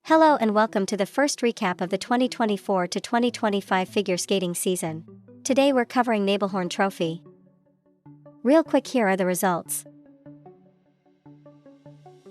Hello and welcome to the first recap of the 2024 to 2025 figure skating season. Today we're covering Nebelhorn Trophy. Real quick, here are the results.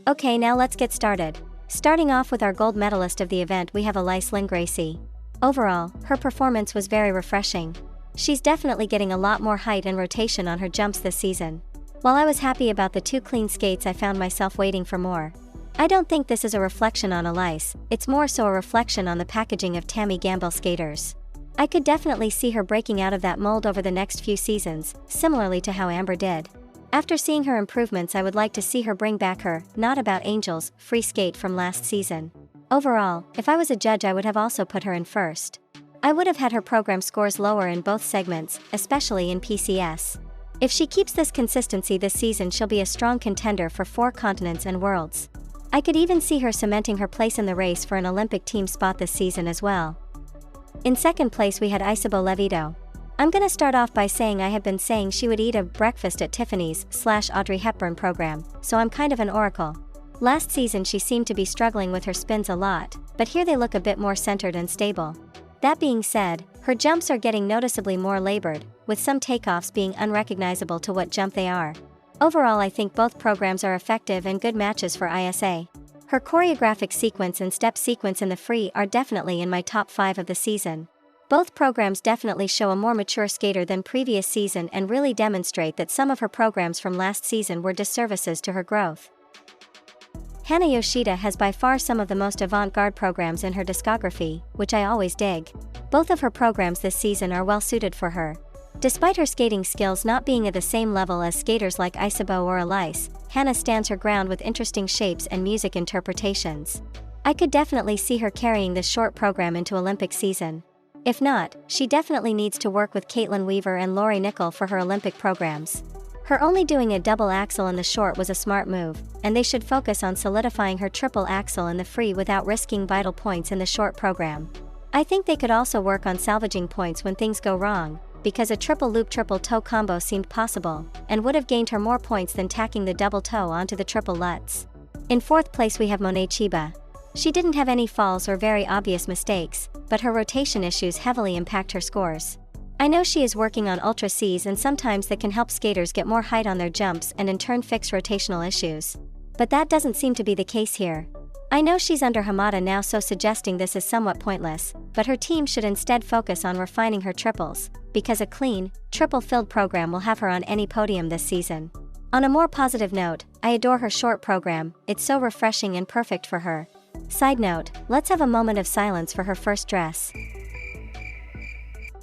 Okay, now let's get started. Starting off with our gold medalist of the event, we have elycelingracey. Overall, her performance was very refreshing. She's definitely getting a lot more height and rotation on her jumps this season. While I was happy about the 2 clean skates, I found myself waiting for more. I don't think this is a reflection on Elyce, it's more so a reflection on the packaging of Tammy Gamble skaters. I could definitely see her breaking out of that mold over the next few seasons, similarly to how Amber did. After seeing her improvements, I would like to see her bring back her Not About Angels free skate from last season. Overall, if I was a judge, I would have also put her in first. I would have had her program scores lower in both segments, especially in PCS. If she keeps this consistency this season, she'll be a strong contender for 4 continents and worlds. I could even see her cementing her place in the race for an Olympic team spot this season as well. In second place, we had isabeaulevito. I'm gonna start off by saying I have been saying she would eat a breakfast at Tiffany's / Audrey Hepburn program, so I'm kind of an oracle. Last season she seemed to be struggling with her spins a lot, but here they look a bit more centered and stable. That being said, her jumps are getting noticeably more labored, with some takeoffs being unrecognizable to what jump they are. Overall, I think both programs are effective and good matches for ISA. Her choreographic sequence and step sequence in the free are definitely in my top 5 of the season. Both programs definitely show a more mature skater than previous season and really demonstrate that some of her programs from last season were disservices to her growth. Hanayoshida has by far some of the most avant-garde programs in her discography, which I always dig. Both of her programs this season are well suited for her. Despite her skating skills not being at the same level as skaters like Isabeau or Elyce, Hana stands her ground with interesting shapes and music interpretations. I could definitely see her carrying this short program into Olympic season. If not, she definitely needs to work with Caitlin Weaver and Laurie Nickel for her Olympic programs. Her only doing a double axel in the short was a smart move, and they should focus on solidifying her triple axel in the free without risking vital points in the short program. I think they could also work on salvaging points when things go wrong, because a triple loop triple toe combo seemed possible, and would have gained her more points than tacking the double toe onto the triple lutz. In fourth place, we have Monet Chiba. She didn't have any falls or very obvious mistakes, but her rotation issues heavily impact her scores. I know she is working on Ultra Cs, and sometimes that can help skaters get more height on their jumps and in turn fix rotational issues. But that doesn't seem to be the case here. I know she's under Hamada now, so suggesting this is somewhat pointless, but her team should instead focus on refining her triples, because a clean, triple-filled program will have her on any podium this season. On a more positive note, I adore her short program, it's so refreshing and perfect for her. Side note, let's have a moment of silence for her first dress.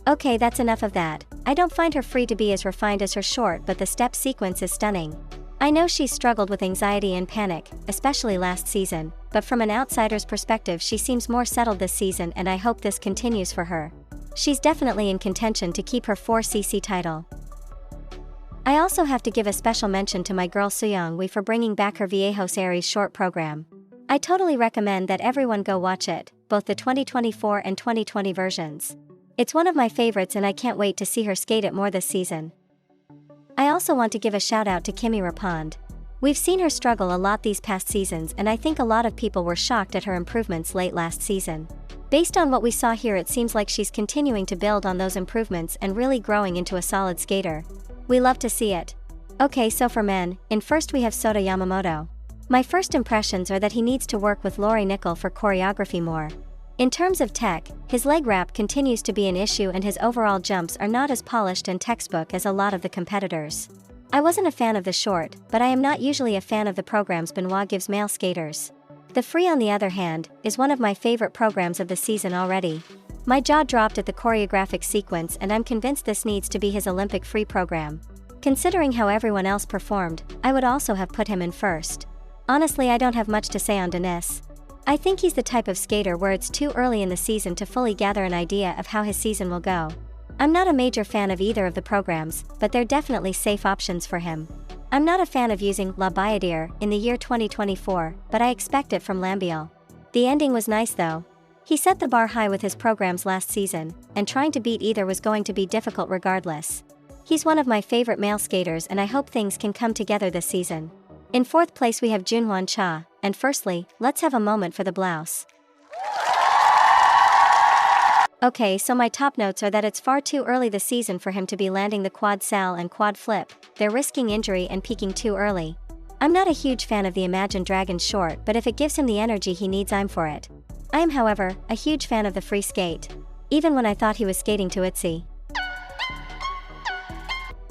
Okay, that's enough of that. I don't find her free to be as refined as her short, but the step sequence is stunning. I know she's struggled with anxiety and panic, especially last season, but from an outsider's perspective she seems more settled this season, and I hope this continues for her. She's definitely in contention to keep her 4cc title. I also have to give a special mention to my girl Suyong Wee for bringing back her Viejos Aires short program. I totally recommend that everyone go watch it, both the 2024 and 2020 versions. It's one of my favorites and I can't wait to see her skate it more this season. I also want to give a shout out to Kimi Rapond. We've seen her struggle a lot these past seasons, and I think a lot of people were shocked at her improvements late last season. Based on what we saw here, it seems like she's continuing to build on those improvements and really growing into a solid skater. We love to see it. Okay, so for men, in first we have Sotayamamoto. My first impressions are that he needs to work with Laurie Nickel for choreography more. In terms of tech, his leg wrap continues to be an issue and his overall jumps are not as polished and textbook as a lot of the competitors. I wasn't a fan of the short, but I am not usually a fan of the programs Benoit gives male skaters. The free, on the other hand, is one of my favorite programs of the season already. My jaw dropped at the choreographic sequence, and I'm convinced this needs to be his Olympic free program. Considering how everyone else performed, I would also have put him in first. Honestly, I don't have much to say on Denis. I think he's the type of skater where it's too early in the season to fully gather an idea of how his season will go. I'm not a major fan of either of the programs, but they're definitely safe options for him. I'm not a fan of using La Bayadere in the year 2024, but I expect it from Lambiel. The ending was nice though. He set the bar high with his programs last season, and trying to beat either was going to be difficult regardless. He's one of my favorite male skaters, and I hope things can come together this season. In fourth place we have Junhwancha, and firstly, let's have a moment for the blouse. Okay, so my top notes are that it's far too early this season for him to be landing the quad sal and quad flip, they're risking injury and peaking too early. I'm not a huge fan of the Imagine Dragons short, but if it gives him the energy he needs, I'm for it. I am, however, a huge fan of the free skate. Even when I thought he was skating too itsy.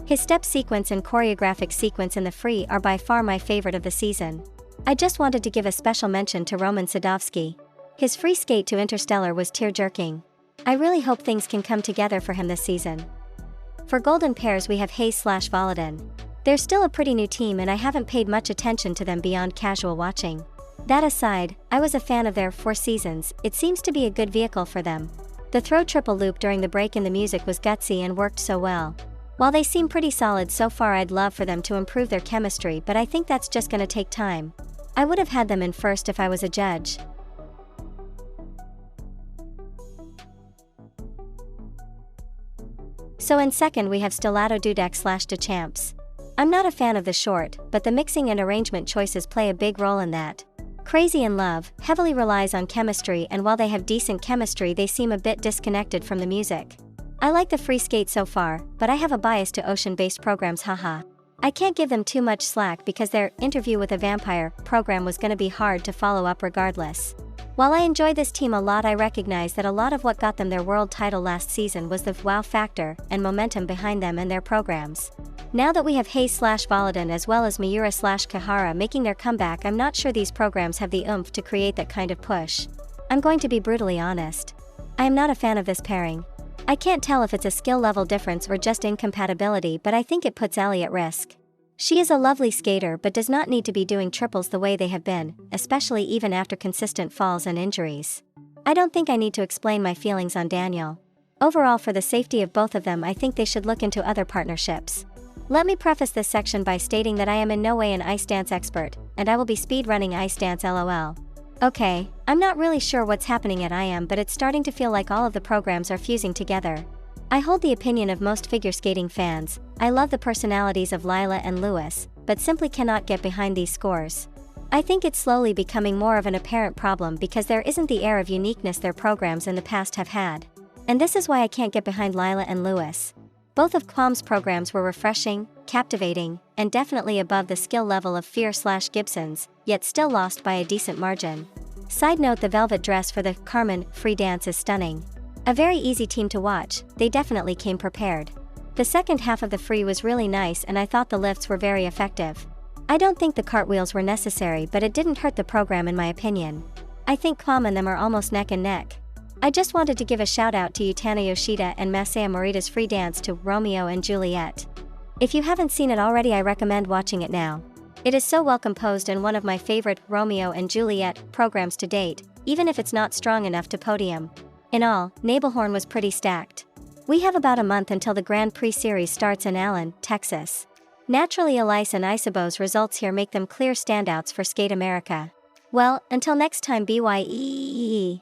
His step sequence and choreographic sequence in the free are by far my favorite of the season. I just wanted to give a special mention to romansadovsky. His free skate to Interstellar was tear-jerking. I really hope things can come together for him this season. For golden pairs we have Hayes/Volodin. They're still a pretty new team and I haven't paid much attention to them beyond casual watching. That aside, I was a fan of their 4 seasons, it seems to be a good vehicle for them. The throw triple loop during the break in the music was gutsy and worked so well. While they seem pretty solid so far, I'd love for them to improve their chemistry, but I think that's just gonna take time. I would have had them in first if I was a judge. So in second we have Stiletto Dudek/Deschamps. I'm not a fan of the short, but the mixing and arrangement choices play a big role in that. Crazy in Love heavily relies on chemistry, and while they have decent chemistry they seem a bit disconnected from the music. I like the free skate so far, but I have a bias to ocean-based programs, haha. I can't give them too much slack because their Interview with a Vampire program was gonna be hard to follow up regardless. While I enjoy this team a lot, I recognize that a lot of what got them their world title last season was the wow factor and momentum behind them and their programs. Now that we have Hayes/Volodin as well as Miura/Kahara making their comeback, I'm not sure these programs have the oomph to create that kind of push. I'm going to be brutally honest. I am not a fan of this pairing. I can't tell if it's a skill level difference or just incompatibility, but I think it puts Ellie at risk. She is a lovely skater but does not need to be doing triples the way they have been, especially even after consistent falls and injuries. I don't think I need to explain my feelings on Daniel. Overall, for the safety of both of them, I think they should look into other partnerships. Let me preface this section by stating that I am in no way an ice dance expert, and I will be speedrunning ice dance LOL. Okay, I'm not really sure what's happening at IM, but it's starting to feel like all of the programs are fusing together. I hold the opinion of most figure skating fans. I love the personalities of Lila and Lewis, but simply cannot get behind these scores. I think it's slowly becoming more of an apparent problem because there isn't the air of uniqueness their programs in the past have had. And this is why I can't get behind Lila and Lewis. Both of Quam's programs were refreshing, captivating, and definitely above the skill level of Fear/Gibson's, yet still lost by a decent margin. Side note, the velvet dress for the Carmen free dance is stunning. A very easy team to watch, they definitely came prepared. The second half of the free was really nice and I thought the lifts were very effective. I don't think the cartwheels were necessary, but it didn't hurt the program in my opinion. I think Quam and them are almost neck and neck. I just wanted to give a shout out to Hanayoshida and Masaya Morita's free dance to Romeo and Juliet. If you haven't seen it already, I recommend watching it now. It is so well composed and one of my favorite Romeo and Juliet programs to date, even if it's not strong enough to podium. In all, Nebelhorn was pretty stacked. We have about a month until the Grand Prix series starts in Allen, Texas. Naturally, Elise and Isabeau's results here make them clear standouts for Skate America. Well, until next time, BYE.